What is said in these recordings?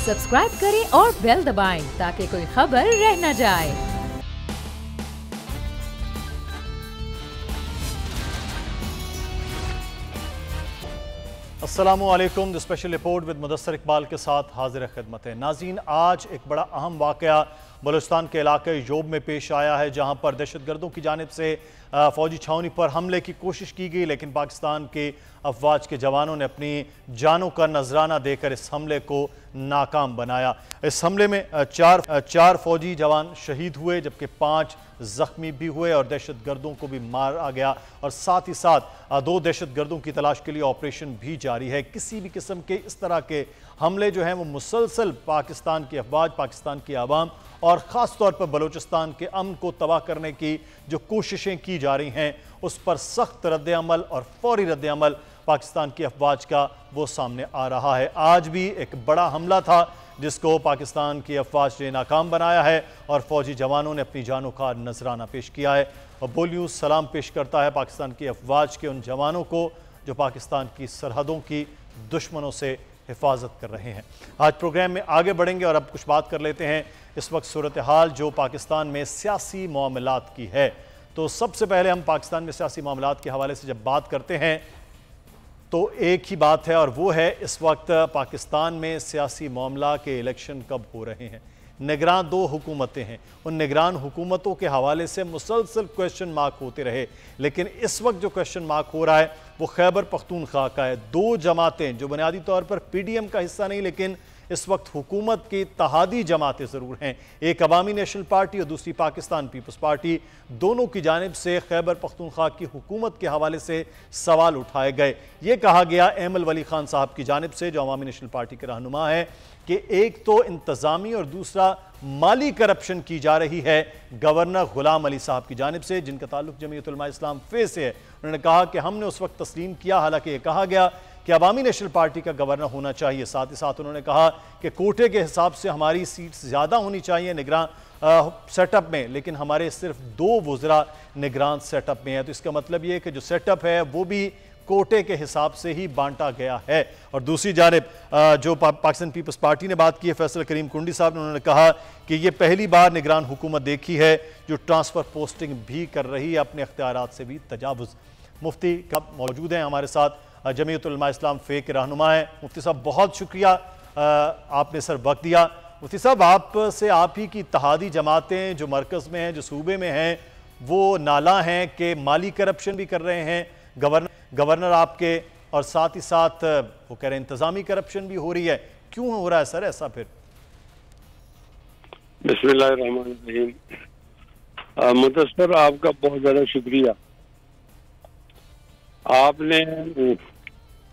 Subscribe करें और bell दबाएं ताकि कोई खबर रह न जाए। अस्सलामुअलैकुम। The special report with Mudassar Iqbal के साथ हाजिर खिदमत है। नाज़रीन, आज एक बड़ा अहम वाक़या बलूचिस्तान के इलाके योब में पेश आया है, जहां पर दहशतगर्दों की जानिब से फ़ौजी छावनी पर हमले की कोशिश की गई, लेकिन पाकिस्तान के अफवाज के जवानों ने अपनी जानों का नजराना देकर इस हमले को नाकाम बनाया। इस हमले में चार फ़ौजी जवान शहीद हुए, जबकि 5 जख्मी भी हुए और दहशतगर्दों को भी मारा गया। और साथ ही साथ 2 दहशतगर्दों की तलाश के लिए ऑपरेशन भी जारी है। किसी भी किस्म के इस तरह के हमले जो हैं वो मुसलसल पाकिस्तान की अफवाज, पाकिस्तान की आवाम और ख़ास तौर पर बलूचिस्तान के अमन को तबाह करने की जो कोशिशें की जा रही हैं, उस पर सख्त रद्द-ए-अमल और फौरी रद्द-ए-अमल पाकिस्तान की अफवाज का वो सामने आ रहा है। आज भी एक बड़ा हमला था जिसको पाकिस्तान की अफवाज ने नाकाम बनाया है और फौजी जवानों ने अपनी जानों का नजराना पेश किया है। और बोल न्यूज़ सलाम पेश करता है पाकिस्तान की अफवाज के उन जवानों को जो पाकिस्तान की सरहदों की दुश्मनों से हिफाजत कर रहे हैं। आज प्रोग्राम में आगे बढ़ेंगे और अब कुछ बात कर लेते हैं इस वक्त सूरत हाल जो पाकिस्तान में सियासी मामलात की है। तो सबसे पहले हम पाकिस्तान में सियासी मामलात के हवाले से जब बात करते हैं तो एक ही बात है, और वो है इस वक्त पाकिस्तान में सियासी मामला के इलेक्शन कब हो रहे हैं। निगरान 2 हुकूमतें हैं, उन निगरान हुकूमतों के हवाले से मुसलसल क्वेश्चन मार्क होते रहे, लेकिन इस वक्त जो क्वेश्चन मार्क हो रहा है वो खैबर पख्तूनख्वा का है। 2 जमातें जो बुनियादी तौर पर PDM का हिस्सा नहीं, लेकिन इस वक्त हुकूमत की इत्तेहादी जमातें ज़रूर हैं, एक अवामी नेशनल पार्टी और दूसरी पाकिस्तान पीपल्स पार्टी, दोनों की जानिब से खैबर पख्तूनख्वा की हुकूमत के हवाले से सवाल उठाए गए। ये कहा गया एमल वली खान साहब की जानिब से, जो अवामी नेशनल पार्टी के रहनुमा है, कि एक तो इंतज़ामी और दूसरा माली करप्शन की जा रही है गवर्नर गुलाम अली साहब की जानिब से, जिनका ताल्लुक जमीयत उलमा इस्लाम फे से है। उन्होंने कहा कि हमने उस वक्त तस्लीम किया, हालांकि यह कहा गया कि अवामी नेशनल पार्टी का गवर्नर होना चाहिए। साथ ही साथ उन्होंने कहा कि कोटे के हिसाब से हमारी सीट्स ज़्यादा होनी चाहिए निगरान सेटअप में, लेकिन हमारे सिर्फ 2 वज़रा निगरान सेटअप में है। तो इसका मतलब ये है कि जो सेटअप है वो भी कोटे के हिसाब से ही बांटा गया है। और दूसरी जानिब जो पाकिस्तान पीपल्स पार्टी ने बात की है, फैसल करीम कुंडी साहब ने, उन्होंने कहा कि ये पहली बार निगरान हुकूमत देखी है जो ट्रांसफ़र पोस्टिंग भी कर रही है, अपने इख्तियारात से भी तजावुज़। मुफ्ती कब मौजूद हैं हमारे साथ, जमीयत उलमा इस्लाम फे के रहनुमा है। मुफ्ती साहब बहुत शुक्रिया, आपने सर वक्त दिया। मुफ्ती साहब, आपसे आप ही की इत्तेहादी जमातें जो मरकज़ में हैं, जो सूबे में हैं, वो नाला हैं कि माली करप्शन भी कर रहे हैं गवर्नर आपके, और साथ ही साथ वो कह रहे हैं इंतजामी करप्शन भी हो रही है। क्यों हो रहा है सर ऐसा? फिर बिस्मिल्लाहिर्रहमानिर्रहीम। मुदस्सर, आपका बहुत ज़्यादा शुक्रिया। आपने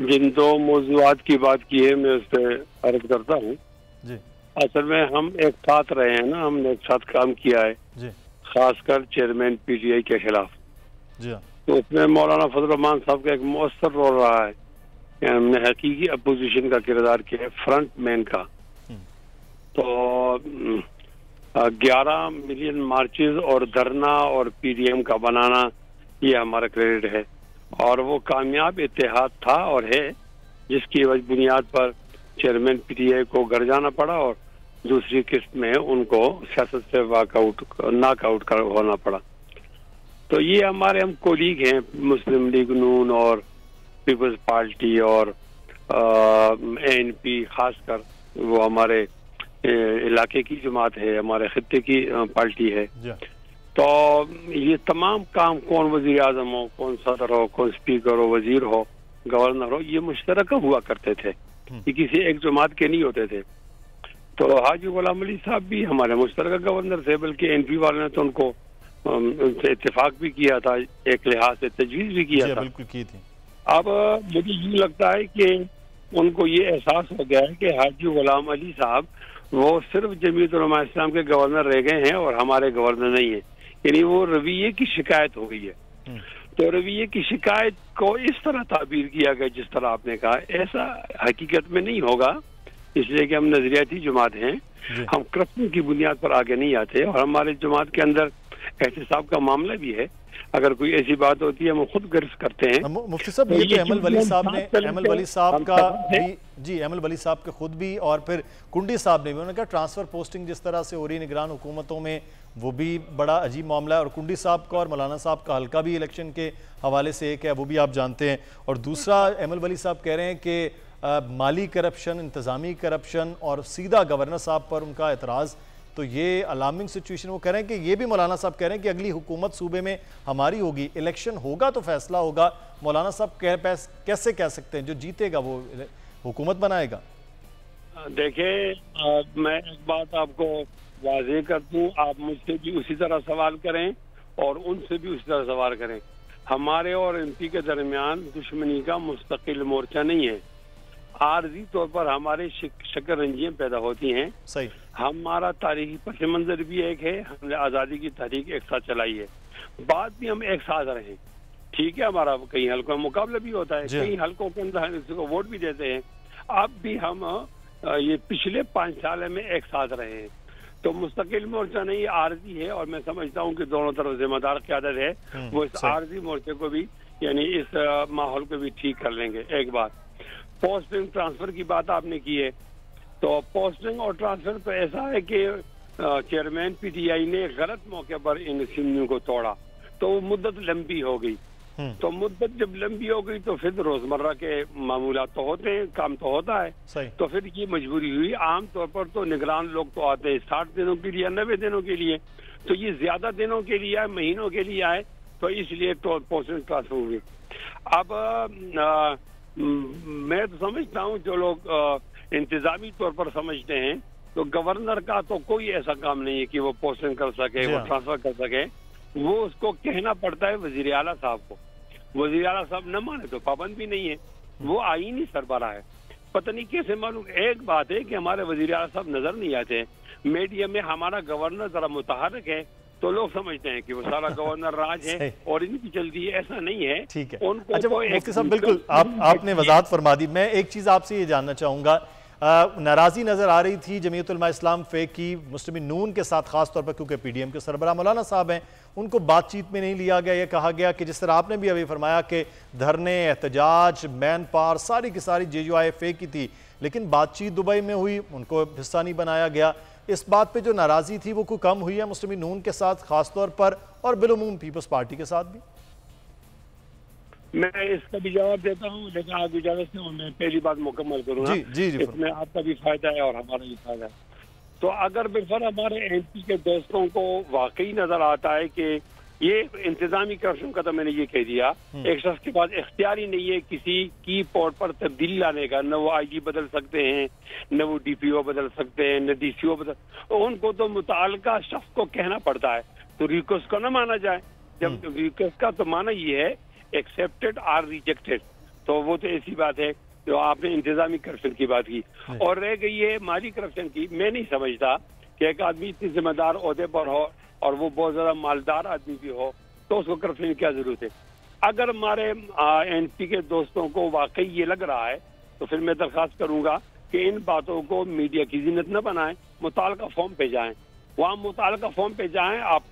जिन 2 मौज़ूआत की बात की है, मैं उस पर अर्ज करता हूँ। असल में हम एक साथ रहे हैं ना, हमने एक साथ काम किया है जी, खासकर चेयरमैन PTI के खिलाफ जी। तो उसमें मौलाना फजल रहमान साहब का एक मौसर रोल रहा है कि हमने हकीकी अपोजिशन का किरदार किया है, फ्रंट मैन का। तो 11 मिलियन मार्चेस और धरना और PDM का बनाना, ये हमारा क्रेडिट है। और वो कामयाब इत्तेहाद था और है, जिसकी बुनियाद पर चेयरमैन PTI को घर जाना पड़ा और दूसरी किस्त में उनको सियासत से नॉकआउट होना पड़ा। तो ये हम कोलीग हैं, मुस्लिम लीग नून और पीपल्स पार्टी और ANP, खासकर वो हमारे इलाके की जमात है, हमारे खित्ते की पार्टी है। तो ये तमाम काम, कौन वजीर आजम हो, कौन सदर हो, कौन स्पीकर हो, वजीर हो, गवर्नर हो, ये मुश्तरक हुआ करते थे, ये किसी एक जमात के नहीं होते थे। तो हाजी गुलाम अली साहब भी हमारे मुश्तरक गवर्नर थे, बल्कि NP वाले ने तो उनको उनसे इत्तेफाक भी किया था, एक लिहाज से तजवीज़ भी किया था, बिल्कुल की थी। अब मुझे यूँ लगता है कि उनको ये एहसास हो गया है कि हाजी गुलाम अली साहब वो सिर्फ जमीयत उलमा इस्लाम के गवर्नर रह गए हैं और हमारे गवर्नर नहीं है, यानी वो रवैये की शिकायत हो गई है। तो रवैये की शिकायत को इस तरह ताबीर किया गया जिस तरह आपने कहा, ऐसा हकीकत में नहीं होगा, इसलिए कि हम नजरियाती जमात हैं, हम करप्शन की बुनियाद पर आगे नहीं आते। और हमारे जमात के अंदर एहतसाब का मामला भी है अगर कोई ऐसी बात होती है हम खुद गर्ज करते हैं। मुफ्ती साहब, ये तो अहमद वली साहब ने, अहमद वली साहब का भी, जी अहमद वली साहब के खुद भी और फिर कुंडी साहब ने भी, उन्होंने कहा ट्रांसफर पोस्टिंग जिस तरह से हो रही निगरान हुकूमतों में वो भी बड़ा अजीब मामला है। और कुंडी साहब का और मौलाना साहब का हल्का भी इलेक्शन के हवाले से एक है, वो भी आप जानते हैं। और दूसरा अहमद वली साहब कह रहे हैं कि माली करप्शन, इंतज़ामी करप्शन और सीधा गवर्नर साहब पर उनका एतराज़, तो ये अलार्मिंग सिचुएशन। वो कह रहे हैं कि ये भी मौलाना साहब कह रहे हैं कि अगली हुकूमत सूबे में हमारी होगी, इलेक्शन होगा तो फैसला होगा। मौलाना साहब कैसे कह सकते हैं जो जीतेगा वो हुकूमत बनाएगा? देखिए, मैं एक बात आपको वाज़ेह कर दूं, आप मुझसे भी उसी तरह सवाल करें और उनसे भी उसी तरह सवाल करें। हमारे और एमपी के दरमियान दुश्मनी का मुस्तकिल मोर्चा नहीं है। आर्जी तौर पर हमारे शक्ल रंजियां पैदा होती हैं। सही। हमारा तारीखी पस मंजर भी एक है, हमने आज़ादी की तारीख एक साथ चलाई है, बात भी हम एक साथ रहे। ठीक है, हमारा कई हल्कों में मुकाबला भी होता है, कई हल्कों के अंदर हम इसको वोट भी देते हैं। अब भी हम ये पिछले 5 साल में एक साथ रहे हैं, तो मुस्तकिल मोर्चा नहीं, आर्जी है। और मैं समझता हूँ कि दोनों तरफ जिम्मेदार क़यादत है, वो इस आर्जी मोर्चे को भी यानी इस माहौल को भी ठीक कर लेंगे। एक बात, पोस्टिंग ट्रांसफर की बात आपने की है, तो पोस्टिंग और ट्रांसफर तो ऐसा है कि चेयरमैन पीटीआई ने गलत मौके पर इन सिमनियों को तोड़ा, तो वो मुद्दत लंबी हो गई। तो मुद्दत जब लंबी हो गई तो फिर रोजमर्रा के मामूलात तो होते हैं, काम तो होता है, तो फिर ये मजबूरी हुई। आम तौर पर तो निगरान लोग तो आते हैं 60 दिनों के लिए, 90 दिनों के लिए, तो ये ज्यादा दिनों के लिए आए, महीनों के लिए आए, तो इसलिए पोस्टिंग ट्रांसफर हुई। अब मैं तो समझता हूँ जो लोग इंतजामी तौर पर समझते हैं, तो गवर्नर का तो कोई ऐसा काम नहीं है कि वो पोस्टिंग कर सके, वो ट्रांसफर कर सके। वो उसको कहना पड़ता है वजीर आला साहब को। वजीर आला साहब न माने तो पाबंद भी नहीं है, वो आईनी सरबराह है। पता नहीं कैसे मालूम। एक बात है कि हमारे वजीर आला साहब नजर नहीं आते मीडिया में, हमारा गवर्नर जरा मुतहरक है तो लोग समझते हैं कि वो सारा गवर्नर राज है और इनकी चलती है, ऐसा नहीं है। ठीक है, उनको अच्छा मुफ्ती साहब बिल्कुल आपने वजाहत फरमा दी। मैं एक चीज आपसे ये जानना चाहूंगा, नाराजी नजर आ रही थी जमीयत उलमा इस्लाम फेक की मुस्लिम नून के साथ, खासतौर पर क्योंकि पीडीएम के सरबराह मौलाना साहब हैं, उनको बातचीत में नहीं लिया गया। ये कहा गया कि जिस तरह आपने भी अभी फरमाया कि धरने, एहतजाज, मैन पावर सारी की सारी JUI फेक की थी, लेकिन बातचीत दुबई में हुई, उनको हिस्सा नहीं बनाया गया। इस बात पे जो नाराजी थी वो कोई कम हुई है मुस्लिम नून के साथ खासतौर पर, और बिलुमूम पीपल्स पार्टी के साथ भी? मैं इसका भी जवाब देता हूँ, लेकिन आप इजाजत से मैं पहली बात मुकम्मल करूँगा। जी, इसमें आपका भी फायदा है और हमारा भी फायदा है। तो अगर बिल्कुल हमारे एमपी के दोस्तों को वाकई नजर आता है कि ये इंतजामी करप्शन का, तो मैंने ये कह दिया, एक शख्स के पास इख्तियार ही नहीं है किसी की पोर्ट पर तब्दीली लाने का। न वो IG बदल सकते हैं, न वो DPO बदल सकते हैं, न DCO बदल, उनको तो मुताल्लिका शख्स को कहना पड़ता है। तो रिक्वेस्ट को न माना जाए, जब रिक्वेस्ट का तो माना ये है एक्सेप्टेड और रिजेक्टेड, तो वो तो ऐसी बात है। जो आपने इंतजामी करप्शन की बात की और रह गई है माली करप्शन की, मैं नहीं समझता कि एक आदमी इतनी जिम्मेदार ओहदे पर हो और वो बहुत ज्यादा मालदार आदमी भी हो तो उसको करप्शन की क्या जरूरत है। अगर हमारे NP के दोस्तों को वाकई ये लग रहा है तो फिर मैं दरखास्त करूंगा कि इन बातों को मीडिया की जीनत न बनाएं, मुताल्लिका फॉर्म पे जाएं, वहाँ मुताल्लिका फॉर्म पे जाएं, आप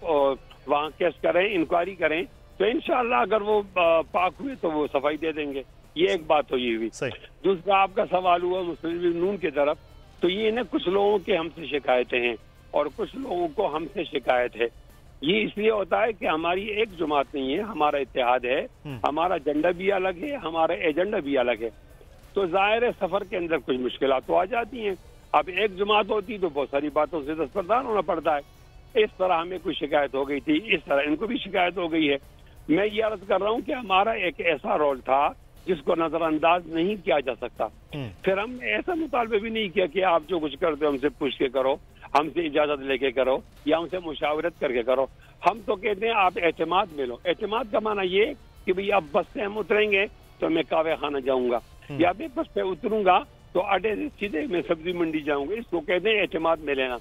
वहाँ केस करें, इंक्वायरी करें, तो इंशाअल्लाह अगर वो पाक हुए तो वो सफाई दे देंगे। ये एक बात तो ये हुई। दूसरा आपका सवाल हुआ मुस्लिम लीग नून की तरफ, तो ये ना कुछ लोगों के हमसे शिकायतें हैं और कुछ लोगों को हमसे शिकायत है। ये इसलिए होता है कि हमारी एक जमात नहीं है, हमारा इत्तेहाद है, हमारा झंडा भी अलग है, हमारा एजेंडा भी अलग है। तो जाहिर है सफर के अंदर कुछ मुश्किलात तो आ जाती हैं। अब एक जमात होती तो बहुत सारी बातों से दस्तबरदार होना पड़ता है। इस तरह हमें कोई शिकायत हो गई थी, इस तरह इनको भी शिकायत हो गई है। मैं ये अर्ज कर रहा हूँ कि हमारा एक ऐसा रोल था जिसको नजरअंदाज नहीं किया जा सकता। फिर हम ऐसा मुतालबे भी नहीं किया कि आप जो कुछ करते हो हमसे पूछ के करो, हमसे इजाजत लेके करो या हमसे मुशावरत करके करो। हम तो कहते हैं आप एतमाद में लो। एतमाद का माना ये कि भाई अब बस से हम उतरेंगे तो मैं कावे खाना जाऊंगा, या मैं बस पे उतरूंगा तो अड्डे से सीधे मैं सब्जी मंडी जाऊंगा। इसको कहते हैं एतमाद में लेना।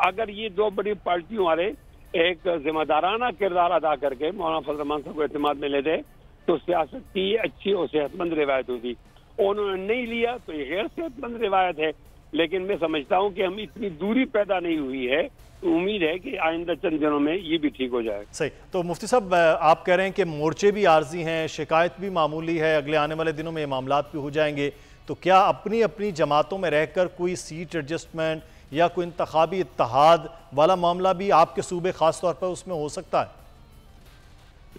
अगर ये दो बड़ी पार्टियों वाले एक जिम्मेदाराना किरदार अदा करके मौलाना फजल रहमान साहब को एतमाद में ले दे तो सियासत की अच्छी और सेहतमंद रिवायत होती। उन्होंने नहीं लिया तो ये गैर सेहतमंद रिवायत है। लेकिन मैं समझता हूँ कि हम इतनी दूरी पैदा नहीं हुई है, तो उम्मीद है कि आइंदा चंद दिनों में ये भी ठीक हो जाए। सही। तो मुफ्ती साहब, आप कह रहे हैं कि मोर्चे भी आर्जी हैं, शिकायत भी मामूली है, अगले आने वाले दिनों में ये मामलात भी हो जाएंगे, तो क्या अपनी अपनी जमातों में रहकर कोई सीट एडजस्टमेंट या कोई इंतखाबी इत्तेहाद वाला मामला भी आपके सूबे खास तौर पर उसमें हो सकता है?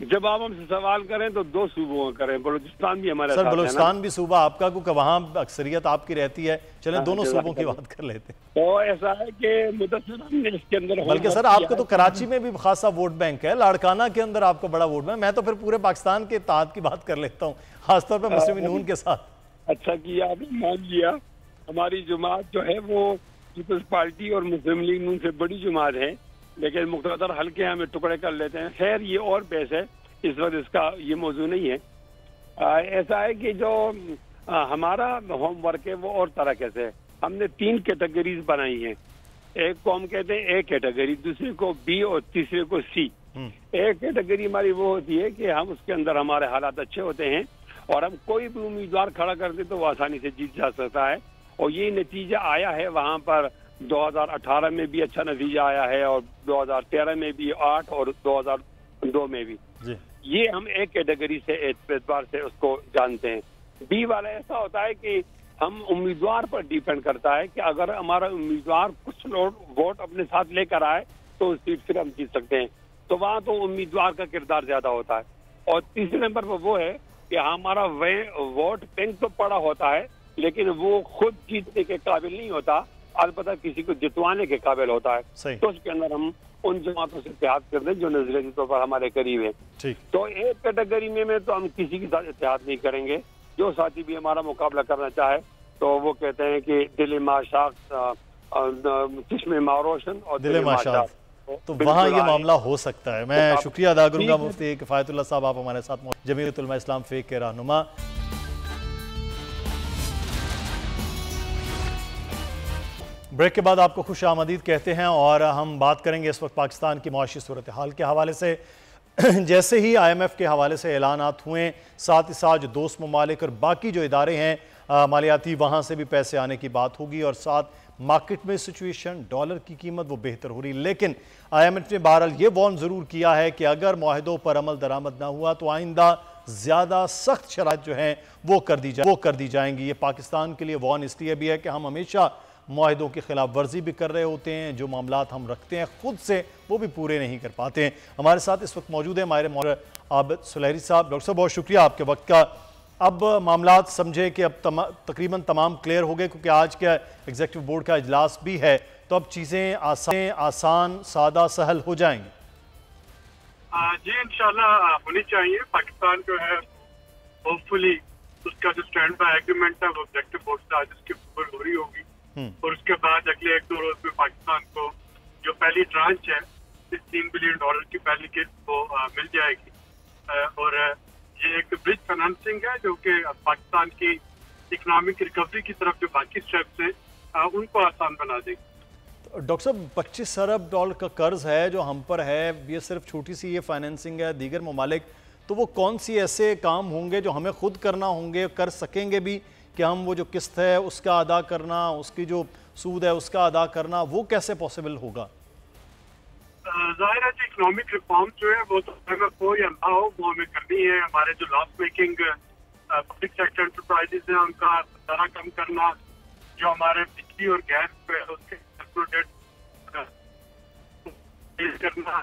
जब आप हमसे सवाल करें तो दो सूबों का करें, बलूचिस्तान भी हमारे सर, साथ बलूचिस्तान भी सूबा आपका, क्योंकि वहाँ अक्सरियत आपकी रहती है। चले दोनों सूबों की बात कर लेते हैं। तो ऐसा है कि मुदस्सिर हमने इसके अंदर, बल्कि सर आपका तो कराची में भी खासा वोट बैंक है, लाड़काना के अंदर आपका बड़ा वोट बैंक। मैं तो फिर पूरे पाकिस्तान के इत्तेहाद की बात कर लेता हूँ, खासतौर पर मुस्लिम नून के साथ। अच्छा किया आपने मान लिया। हमारी जमात जो है वो पीपल्स पार्टी और मुस्लिम लीग नून से बड़ी जमात है, लेकिन मुख्तदर हल्के हमें टुकड़े कर लेते हैं। खैर ये और बहस है, इस वक्त इसका ये मौजू नहीं है। ऐसा है कि जो हमारा होमवर्क है वो और तरह कैसे है। हमने 3 कैटेगरीज बनाई हैं। एक को हम कहते हैं ए कैटेगरी, दूसरे को बी और तीसरे को सी। ए कैटेगरी हमारी वो होती है कि हम उसके अंदर हमारे हालात अच्छे होते हैं और हम कोई भी उम्मीदवार खड़ा कर दे तो वो आसानी से जीत जा सकता है, और ये नतीजा आया है। वहाँ पर 2018 में भी अच्छा नतीजा आया है और 2013 में भी 8 और 2002 में भी जी। ये हम एक कैटेगरी से एतबार से उसको जानते हैं। बी वाला ऐसा होता है कि हम उम्मीदवार पर डिपेंड करता है कि अगर हमारा उम्मीदवार कुछ लोग वोट अपने साथ लेकर आए तो उस सीट से हम जीत सकते हैं, तो वहाँ तो उम्मीदवार का किरदार ज्यादा होता है। और तीसरे नंबर पर वो है कि हमारा वोट बैंक तो पड़ा होता है, लेकिन वो खुद जीतने के काबिल नहीं होता, अलबत्ता किसी को जितवाने के काबिल होता है। तो उसके अंदर हम उन जमातों से इत्तेहाद कर दें जो नजरियाती तौर पर हमारे करीब है। तो एक कैटेगरी में तो हम किसी के साथ इत्तेहाद नहीं करेंगे। जो साथी भी हमारा मुकाबला करना चाहे तो वो कहते हैं कि दिल माशाक, चश्मे मारोशन और दिल माशाक, तो वहाँ ये मामला हो सकता है। मैं शुक्रिया अदा करूंगा मुफ्ती किफायतुल्लाह साहब, आप हमारे साथ जमीयत उलमा इस्लाम फेक के रहनुमा। ब्रेक के बाद आपको खुश आमदीद कहते हैं और हम बात करेंगे इस वक्त पाकिस्तान की मुआशी सूरत हाल के हवाले से। जैसे ही IMF के हवाले से ऐलानात हुए, साथ ही साथ जो दोस्त ममालिक और बाकी जो इदारे हैं मालियाती, वहाँ से भी पैसे आने की बात होगी और साथ मार्केट में सिचुएशन, डॉलर की कीमत वो बेहतर हो रही। लेकिन IMF ने बहरहाल ये वार्न ज़रूर किया है कि अगर मुआहदों पर अमल दरामद ना हुआ तो आइंदा ज़्यादा सख्त शराइत जो हैं वो कर दी जाएंगी। ये पाकिस्तान के लिए वार्न इसलिए भी है कि हम हमेशा मुआहदों की खिलाफ वर्जी भी कर रहे होते हैं, जो मामलात हम रखते हैं खुद से वो भी पूरे नहीं कर पाते हैं। हमारे साथ इस वक्त मौजूद है माहिर आबिद सुलहरी साहब। डॉक्टर साहब बहुत शुक्रिया आपके वक्त का। अब मामलात समझे कि अब तकरीबन तमाम क्लियर हो गए, क्योंकि आज का एग्जीक्यूटिव बोर्ड का इजलास भी है, तो अब चीज़ें आसान सादा सहल हो जाएंगी। जी इंशाल्लाह होनी चाहिए। पाकिस्तान जो है होपफुली उसका जो स्टैंड बाय एग्रीमेंट है वो एग्जीक्यूटिव बोर्ड से आज उसकी अप्रूवल हो रही होगी और उसके बाद अगले 1-2 रोज में पाकिस्तान को जो पहली ट्रांच है इस $3 बिलियन की पहली किस्त वो मिल जाएगी। और ये एक ब्रिज फाइनेंसिंग है जो कि पाकिस्तान की इकोनॉमिक रिकवरी की तरफ जो बाकी स्टेप्स हैं उनको आसान बना देगी। डॉक्टर साहब, $25 अरब का कर्ज है जो हम पर है, ये सिर्फ छोटी सी ये फाइनेंसिंग है। दीगर ममालिक तो वो कौन सी ऐसे काम होंगे जो हमें खुद करना होंगे, कर सकेंगे भी कि हम वो जो किस्त है उसका अदा करना, उसकी जो सूद है उसका अदा करना, वो कैसे पॉसिबल होगा? जाहिर है कि इकोनॉमिक रिफॉर्म जो है वो तो IMF हो या ना हो वो हमें करनी है। हमारे जो loss making public sector enterprises हैं उनका दरा कम करना, जो हमारे बिजली और गैस पे उसके करना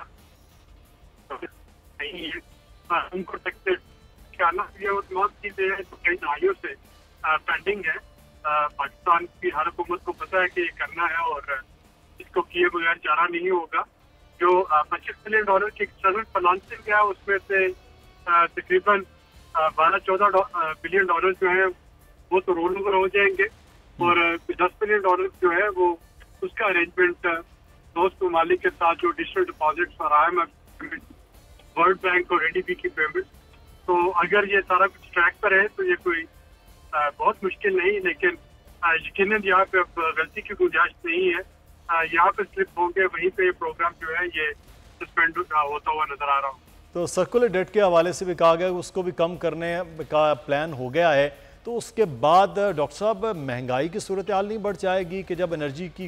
नहीं है, उनको टैक्स आना, ये वो तमाम चीजें हैं जो कई दहाइयों से पेंडिंग है। पाकिस्तान की हर हुकूमत को पता है कि ये करना है और इसको किए बगैर चारा नहीं होगा। जो $25 बिलियन की एक्सटर्नल फाइनेंसिंग है उसमें से तकरीबन $12-14 बिलियन जो है वो तो रोल ओवर हो जाएंगे और $10 बिलियन जो है वो उसका अरेंजमेंट दोस्त ममालिक के साथ जो डिजिटल डिपॉजिट्स और IMF, वर्ल्ड बैंक और ADB की पेमेंट, तो अगर ये सारा कुछ ट्रैक पर है तो ये कोई बहुत मुश्किल नहीं, लेकिन यकीनन यहाँ पे अब गलती की गुंजाइश नहीं है। यहाँ पे स्लिप होंगे, वहीं पे प्रोग्राम जो है ये सस्पेंड होता हुआ नजर आ रहा हूँ। तो सर्कुलर डेट के हवाले से भी कहा गया उसको भी कम करने का प्लान हो गया है, तो तो उसके बाद डॉक्टर साहब महंगाई की सूरत हाल नहीं बढ़ जाएगी कि जब एनर्जी की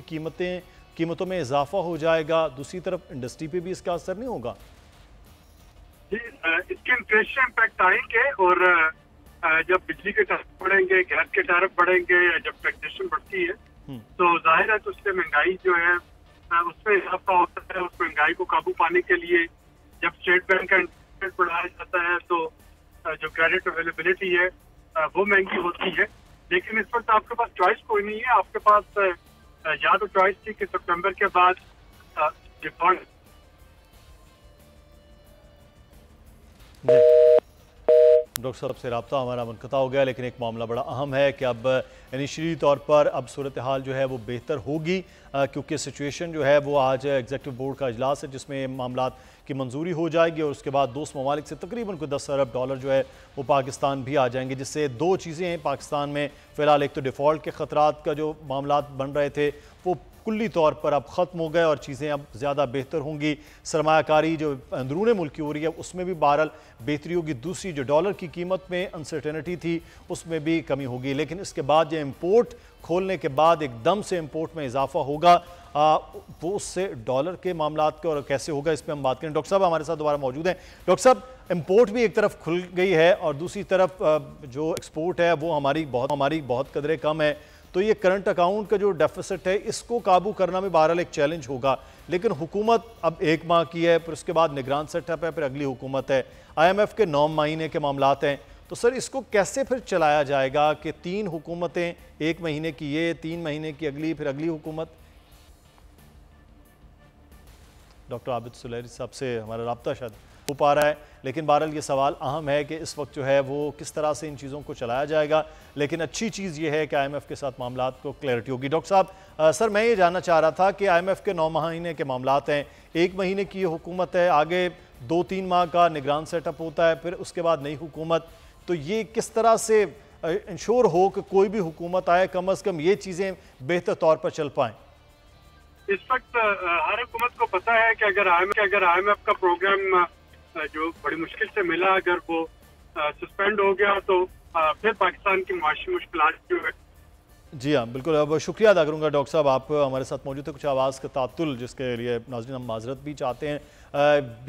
कीमतों में इजाफा हो जाएगा, दूसरी तरफ इंडस्ट्री पे भी इसका असर नहीं होगा? जी, इसके इंफ्लेशन इम्पैक्ट आएंगे और जब बिजली के टैरिफ बढ़ेंगे, गैस के टैरिफ बढ़ेंगे, जब टैक्सेशन बढ़ती है तो जाहिर है तो उससे महंगाई जो है उसमें इजाफा होता है। उस महंगाई को काबू पाने के लिए जब स्टेट बैंक का इंटरेस्ट रेट बढ़ाया जाता है तो जो क्रेडिट अवेलेबिलिटी है वो महंगी होती है। लेकिन इस वक्त आपके पास चॉइस कोई नहीं है। आपके पास या तो चॉइस थी कि सितंबर के बाद डिफॉल्ट डॉक्टर साहब से रब्ता हमारा मुनक़ता हो गया, लेकिन एक मामला बड़ा अहम है कि अब इनिशियली तौर पर अब सूरत हाल जो है वो बेहतर होगी, क्योंकि सिचुएशन जो है वो आज एग्जीक्यूटिव बोर्ड का इजलास है जिसमें मामलात की मंजूरी हो जाएगी और उसके बाद दोस्त ममालिक से तकरीबन कोई 10 अरब डॉलर जो है वो पाकिस्तान भी आ जाएंगे, जिससे दो चीज़ें हैं पाकिस्तान में फ़िलहाल। एक तो डिफ़ॉल्ट के ख़तरात का जो मामलात बन रहे थे वो कुल्ली तौर पर अब ख़त्म हो गए और चीज़ें अब ज़्यादा बेहतर होंगी। सरमायाकारी जो अंदरून मुल्क की हो रही है उसमें भी बहरहाल बेहतरी होगी। दूसरी जो डॉलर की कीमत में अनसर्टेनिटी थी उसमें भी कमी होगी। लेकिन इसके बाद जो इम्पोर्ट खोलने के बाद एकदम से इम्पोर्ट में इजाफा होगा, वो उससे डॉलर के मामलात के और कैसे होगा इस पर हम बात करें। डॉक्टर साहब हमारे साथ दोबारा मौजूद हैं। डॉक्टर साहब, इम्पोर्ट भी एक तरफ खुल गई है और दूसरी तरफ जो एक्सपोर्ट है वो हमारी बहुत कदरे कम है, तो ये करंट अकाउंट का जो डेफिसिट है इसको काबू करना में बहरहाल एक चैलेंज होगा। लेकिन हुकूमत अब 1 माह की है, फिर उसके बाद निगरान सेटअप है, फिर अगली हुकूमत है, IMF के 9 महीने के मामलात हैं, तो सर इसको कैसे फिर चलाया जाएगा कि 3 हुकूमतें, 1 महीने की ये, 3 महीने की अगली, फिर अगली हुकूमत? डॉक्टर आबिद सुलैरी साहब से हमारा रब्ता शायद हो पा रहा है, लेकिन बहरहाल ये सवाल अहम है कि इस वक्त जो है वो किस तरह से इन चीज़ों को चलाया जाएगा। लेकिन अच्छी चीज़ ये है कि IMF के साथ मामलात को क्लैरिटी होगी। डॉक्टर साहब, सर मैं ये जानना चाह रहा था कि IMF के 9 महीने के मामलात हैं, 1 महीने की ये हुकूमत है, आगे 2-3 माह का निगरान सेटअप होता है, फिर उसके बाद नई हुकूमत, तो ये किस तरह से इंश्योर हो कि कोई भी हुकूमत आए कम अज़ कम ये चीज़ें बेहतर तौर पर चल पाएँ? इस वक्त हर हुकूमत को पता है कि अगर IMF का प्रोग्राम जो बड़ी मुश्किल से मिला, अगर वो सस्पेंड हो गया तो फिर पाकिस्तान की माशी मुश्किलात जो है। जी हाँ, बिल्कुल। अब शुक्रिया अदा करूँगा डॉक्टर साहब, आप हमारे साथ मौजूद थे। कुछ आवाज़ का तातुल जिसके लिए नाज़रीन हम माजरत भी चाहते हैं।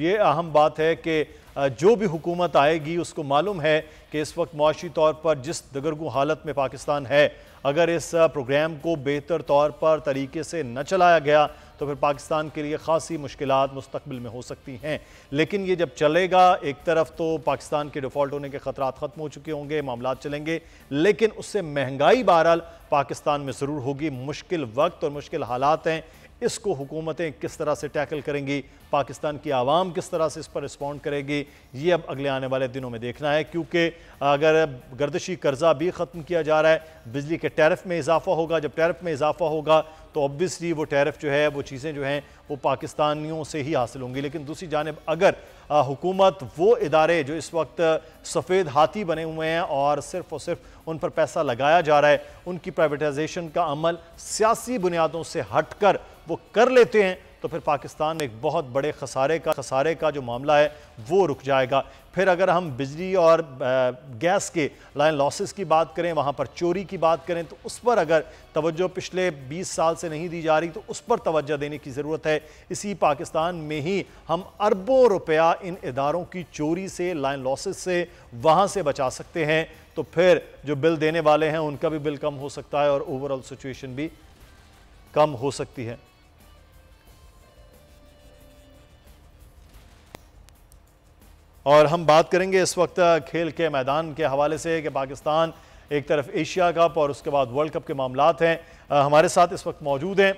ये अहम बात है कि जो भी हुकूमत आएगी उसको मालूम है कि इस वक्त मुआशी तौर पर जिस दगरगू हालत में पाकिस्तान है, अगर इस प्रोग्राम को बेहतर तौर पर तरीके से न चलाया गया तो फिर पाकिस्तान के लिए ख़ासी मुश्किलात मुस्तकबिल में हो सकती हैं। लेकिन ये जब चलेगा, एक तरफ तो पाकिस्तान के डिफ़ॉल्ट होने के ख़तरात ख़त्म हो चुके होंगे, मामलात चलेंगे, लेकिन उससे महंगाई बहरहाल पाकिस्तान में ज़रूर होगी। मुश्किल वक्त और मुश्किल हालात हैं, इसको हुकूमतें किस तरह से टैकल करेंगी, पाकिस्तान की आवाम किस तरह से इस पर रिस्पॉन्ड करेगी, ये अब अगले आने वाले दिनों में देखना है। क्योंकि अगर गर्दिशी कर्जा भी ख़त्म किया जा रहा है, बिजली के टैरिफ में इजाफा होगा, जब टैरिफ में इजाफा होगा तो ऑब्वियसली वो टैरिफ जो है, वो चीज़ें जो हैं वो पाकिस्तानियों से ही हासिल होंगी। लेकिन दूसरी जानिब अगर हुकूमत वो इदारे जो इस वक्त सफ़ेद हाथी बने हुए हैं और सिर्फ उन पर पैसा लगाया जा रहा है, उनकी प्राइवेटाइजेशन का अमल सियासी बुनियादों से हट कर वो कर लेते हैं, तो फिर पाकिस्तान में एक बहुत बड़े खसारे का जो मामला है वो रुक जाएगा। फिर अगर हम बिजली और गैस के लाइन लॉसेस की बात करें, वहाँ पर चोरी की बात करें, तो उस पर अगर तवज्जो पिछले 20 साल से नहीं दी जा रही तो उस पर तवज्जो देने की ज़रूरत है। इसी पाकिस्तान में ही हम अरबों रुपया इन इदारों की चोरी से, लाइन लॉसेस से, वहाँ से बचा सकते हैं। तो फिर जो बिल देने वाले हैं उनका भी बिल कम हो सकता है और ओवरऑल सिचुएशन भी कम हो सकती है। और हम बात करेंगे इस वक्त खेल के मैदान के हवाले से कि पाकिस्तान एक तरफ एशिया कप और उसके बाद वर्ल्ड कप के मामलात हैं। हमारे साथ इस वक्त मौजूद हैं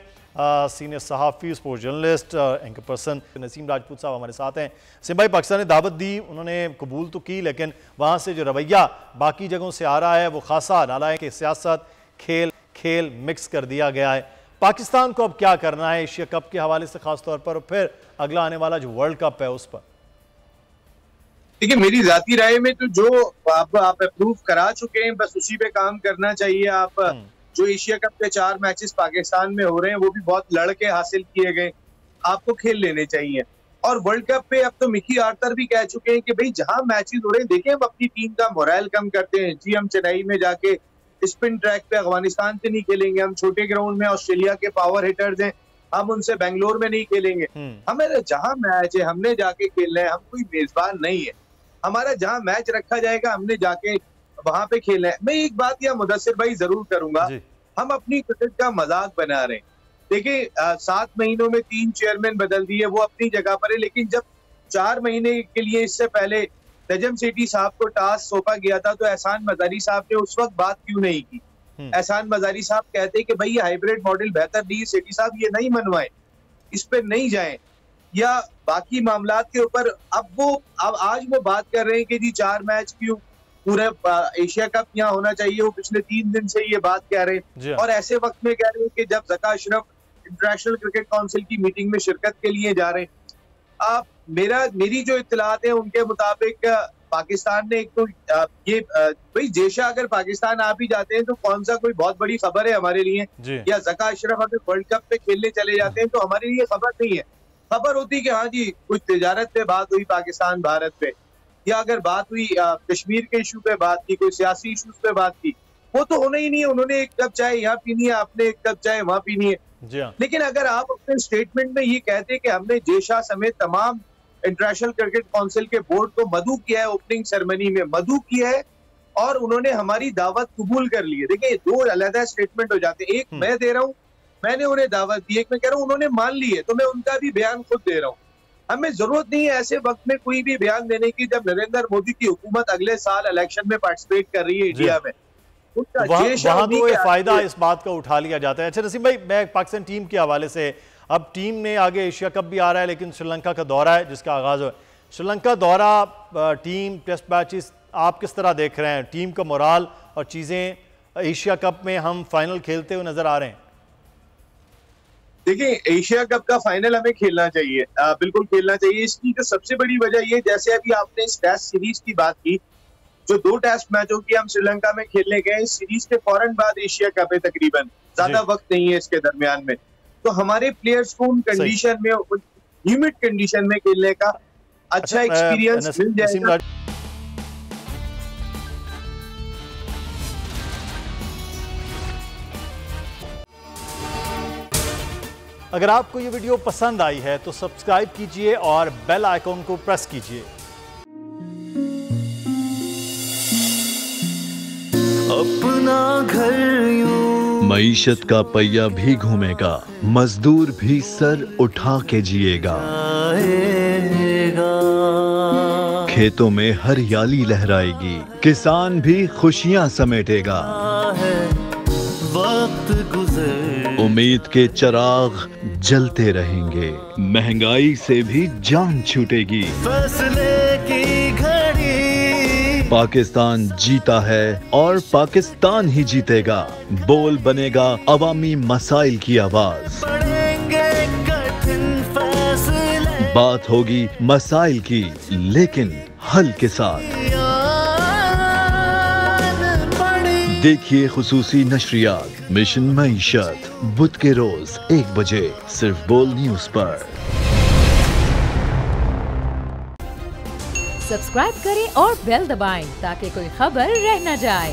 सीनियर सहाफ़ी, sports journalist, anchor person Naseem Rajput साहब हमारे साथ हैं। सिम भाई, पाकिस्तान ने दावत दी, उन्होंने कबूल तो की, लेकिन वहाँ से जो रवैया बाकी जगहों से आ रहा है वो खासा नालायक कि सियासत खेल मिक्स कर दिया गया है। पाकिस्तान को अब क्या करना है एशिया कप के हवाले से खास तौर पर, और फिर अगला आने वाला जो वर्ल्ड कप है उस पर? देखिए, मेरी जाती राय में तो जो आप अप्रूव करा चुके हैं बस उसी पे काम करना चाहिए। आप जो एशिया कप के 4 मैचेस पाकिस्तान में हो रहे हैं वो भी बहुत लड़के हासिल किए गए, आपको खेल लेने चाहिए। और वर्ल्ड कप पे अब तो मिकी आर्थर भी कह चुके हैं कि भाई जहां मैचेस हो रहे हैं देखें हम अपनी टीम का मोरल कम करते हैं जी, हम चेन्नई में जाके स्पिन ट्रैक पे अफगानिस्तान से नहीं खेलेंगे, हम छोटे ग्राउंड में ऑस्ट्रेलिया के पावर हिटर्स हैं, हम उनसे बेंगलोर में नहीं खेलेंगे। हमें जहां मैच है हमने जाके खेलना है, हम कोई मेजबान नहीं है, हमारा जहां मैच रखा जाएगा हमने जाके वहां पे खेलना है। मैं एक बात या मुदस्सिर भाई जरूर करूंगा, हम अपनी क्रिकेट का मजाक बना रहे हैं। देखिए 7 महीनों में 3 चेयरमैन बदल दिए, वो अपनी जगह पर है, लेकिन जब 4 महीने के लिए इससे पहले नजम सेठी साहब को टास्क सौंपा गया था तो एहसान मजारी साहब ने उस वक्त बात क्यों नहीं की? एहसान मजारी साहब कहते कि भाई ये हाइब्रिड मॉडल बेहतर नहीं है, सेठी साहब ये नहीं मनवाएं, इस पे नहीं जाएं, या बाकी मामलात के ऊपर। अब आज वो बात कर रहे हैं कि जी 4 मैच क्यों, पूरे एशिया कप यहाँ होना चाहिए, वो पिछले 3 दिन से ये बात कह रहे हैं। और ऐसे वक्त में कह रहे हैं कि जब Zaka Ashraf international cricket council की मीटिंग में शिरकत के लिए जा रहे हैं। मेरी जो इत्तलात है उनके मुताबिक पाकिस्तान ने एक तो भाई जेशा अगर पाकिस्तान आप ही जाते हैं तो कौन सा कोई बहुत बड़ी खबर है हमारे लिए, या ज़का अशरफ अगर वर्ल्ड कप पे खेलने चले जाते हैं तो हमारे लिए खबर नहीं है। खबर होती कि हाँ जी कुछ तिजारत पे बात हुई पाकिस्तान भारत पे, या अगर बात हुई कश्मीर के इशू पे बात की, कोई सियासी इशूज पे बात की, वो तो होना ही नहीं है। उन्होंने एक कप चाय यहाँ पीनी है, आपने एक कप चाय वहां पीनी है। लेकिन अगर आप अपने स्टेटमेंट में ये कहते कि हमने जेशा समेत तमाम इंटरनेशनल क्रिकेट काउंसिल के बोर्ड को मदऊ किया है, ओपनिंग सेरेमनी में मदऊ किया है और उन्होंने हमारी दावत कबूल कर ली है, देखिए 2 अलग स्टेटमेंट हो जाते हैं। एक मैं दे रहा हूँ, मैंने उन्हें दावत दी, एक मैं कह रहा हूँ उन्होंने मान ली है, तो मैं उनका भी बयान खुद दे रहा हूँ। हमें जरूरत नहीं है ऐसे वक्त में कोई भी बयान देने की जब नरेंद्र मोदी की हुकूमत अगले साल इलेक्शन में पार्टिसिपेट कर रही है इंडिया में। वहां तो ये फायदा इस बात का उठा लिया जाता है। अच्छा नसीम भाई, मैं पाकिस्तान टीम के हवाले से, अब टीम ने आगे एशिया कप भी आ रहा है लेकिन श्रीलंका का दौरा है जिसका आगाज हो, श्रीलंका दौरा, टीम, टेस्ट मैचेस आप किस तरह देख रहे हैं? टीम का मोराल और चीजें, एशिया कप में हम फाइनल खेलते हुए नजर आ रहे हैं। देखिए एशिया कप का फाइनल हमें खेलना चाहिए, बिल्कुल खेलना चाहिए। इसकी जो सबसे बड़ी वजह ये, जैसे अभी आपने इस टेस्ट सीरीज की बात की, जो 2 टेस्ट मैचों की हम श्रीलंका में खेलने गए, इस सीरीज के फौरन बाद एशिया कप है, तकरीबन ज्यादा वक्त नहीं है इसके दरमियान में, तो हमारे प्लेयर्स को उन कंडीशन में, ह्यूमिड कंडीशन में खेलने का अच्छा एक्सपीरियंस मिल जाएगा। अगर आपको ये वीडियो पसंद आई है तो सब्सक्राइब कीजिए और बेल आइकॉन को प्रेस कीजिए। अपना घर यूं मईशत का पहिया भी घूमेगा, मजदूर भी सर उठा के जिएगा, खेतों में हरियाली लहराएगी, किसान भी खुशियां समेटेगा, वक्त गुजर उम्मीद के चिराग जलते रहेंगे, महंगाई से भी जान छूटेगी, फैसले की घड़ी पाकिस्तान जीता है और पाकिस्तान ही जीतेगा, बोल बनेगा अवामी मसाइल की आवाज, कठिन फैसले बात होगी मसाइल की लेकिन हल के साथ। देखिए खुसूसी नशरियात मिशन मईशत बुध के रोज 1 बजे सिर्फ बोल न्यूज पर। सब्सक्राइब करें और बेल दबाएं ताकि कोई खबर रह न जाए।